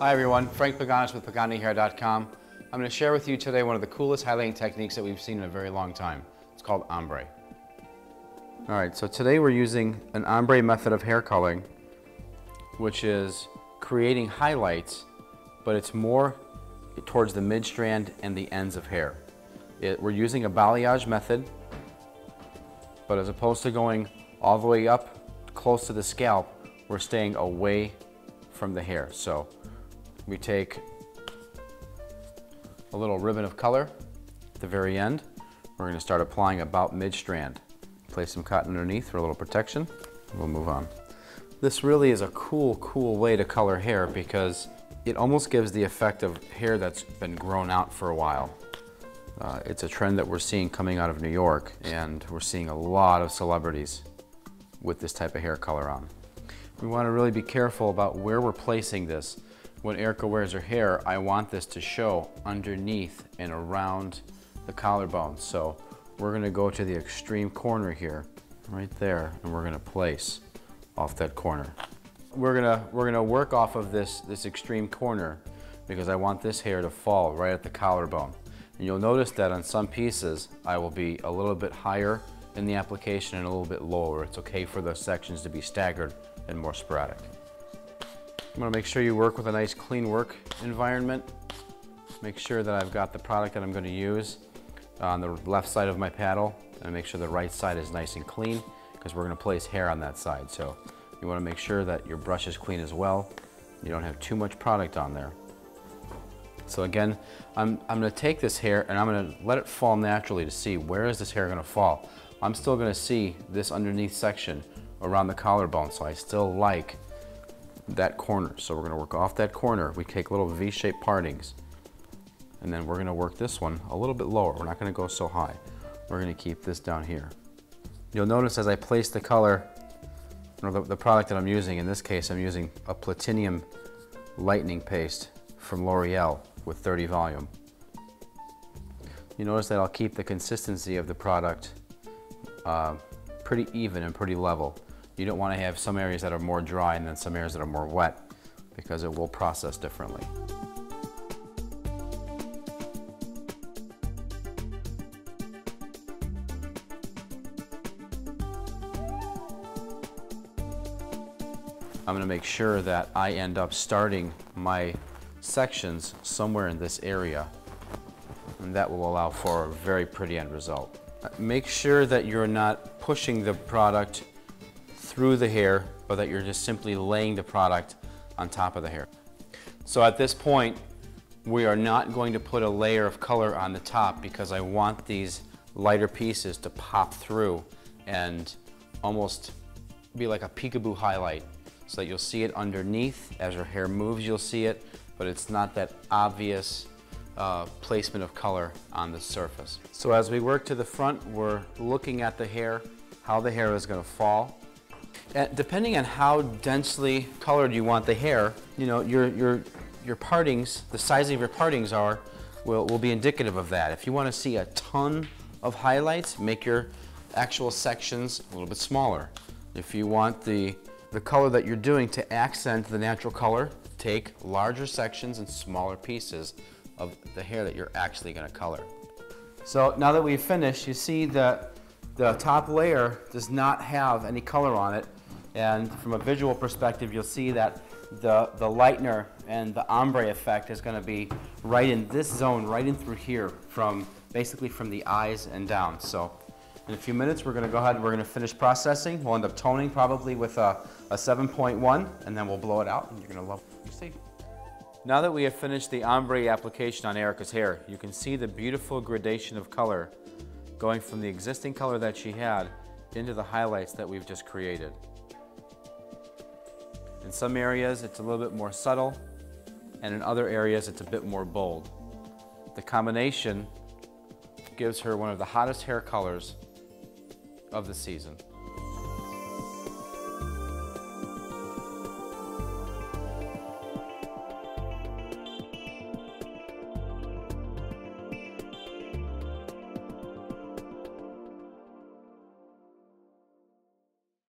Hi everyone, Frank Paganis with PaganiHair.com. I'm going to share with you today one of the coolest highlighting techniques that we've seen in a very long time. It's called ombre. Alright, so today we're using an ombre method of hair coloring, which is creating highlights, but it's more towards the mid-strand and the ends of hair. We're using a balayage method, but as opposed to going all the way up close to the scalp, we're staying away from the hair. So we take a little ribbon of color at the very end. We're going to start applying about mid-strand. Place some cotton underneath for a little protection. We'll move on. This really is a cool way to color hair because it almost gives the effect of hair that's been grown out for a while. It's a trend that we're seeing coming out of New York, and we're seeing a lot of celebrities with this type of hair color on. We want to really be careful about where we're placing this. When Erica wears her hair, I want this to show underneath and around the collarbone. So we're going to go to the extreme corner here, right there, and we're going to place off that corner. We're gonna work off of this extreme corner because I want this hair to fall right at the collarbone. And you'll notice that on some pieces I will be a little bit higher in the application and a little bit lower. It's okay for the sections to be staggered and more sporadic. I'm going to make sure you work with a nice clean work environment. Make sure that I've got the product that I'm going to use on the left side of my paddle, and make sure the right side is nice and clean because we're going to place hair on that side. So you want to make sure that your brush is clean as well. You don't have too much product on there. So again, I'm going to take this hair and I'm going to let it fall naturally to see where is this hair going to fall. I'm still going to see this underneath section around the collarbone, so I still like that corner. So we're going to work off that corner. We take little V-shaped partings, and then we're going to work this one a little bit lower. We're not going to go so high. We're going to keep this down here. You'll notice as I place the color, or the product that I'm using, in this case I'm using a platinum lightening paste from L'Oreal with 30 volume. You notice that I'll keep the consistency of the product pretty even and pretty level. You don't want to have some areas that are more dry and then some areas that are more wet because it will process differently. I'm going to make sure that I end up starting my sections somewhere in this area, and that will allow for a very pretty end result. Make sure that you're not pushing the product through the hair, but that you're just simply laying the product on top of the hair. So at this point, we are not going to put a layer of color on the top because I want these lighter pieces to pop through and almost be like a peekaboo highlight, so that you'll see it underneath. As your hair moves, you'll see it, but it's not that obvious placement of color on the surface. So as we work to the front, we're looking at the hair, how the hair is going to fall. And depending on how densely colored you want the hair, you know, your partings, the size of your partings will be indicative of that. If you want to see a ton of highlights, make your actual sections a little bit smaller. If you want the color that you're doing to accent the natural color, take larger sections and smaller pieces of the hair that you're actually going to color. So now that we've finished, you see that the top layer does not have any color on it, and from a visual perspective you'll see that the lightener and the ombre effect is going to be right in this zone, right in through here, basically from the eyes and down. So in a few minutes we're going to go ahead and we're going to finish processing. We'll end up toning probably with a 7.1, and then we'll blow it out and you're going to love what you see. Now that we have finished the ombre application on Erica's hair, you can see the beautiful gradation of color going from the existing color that she had into the highlights that we've just created. In some areas it's a little bit more subtle, and in other areas it's a bit more bold. The combination gives her one of the hottest hair colors of the season.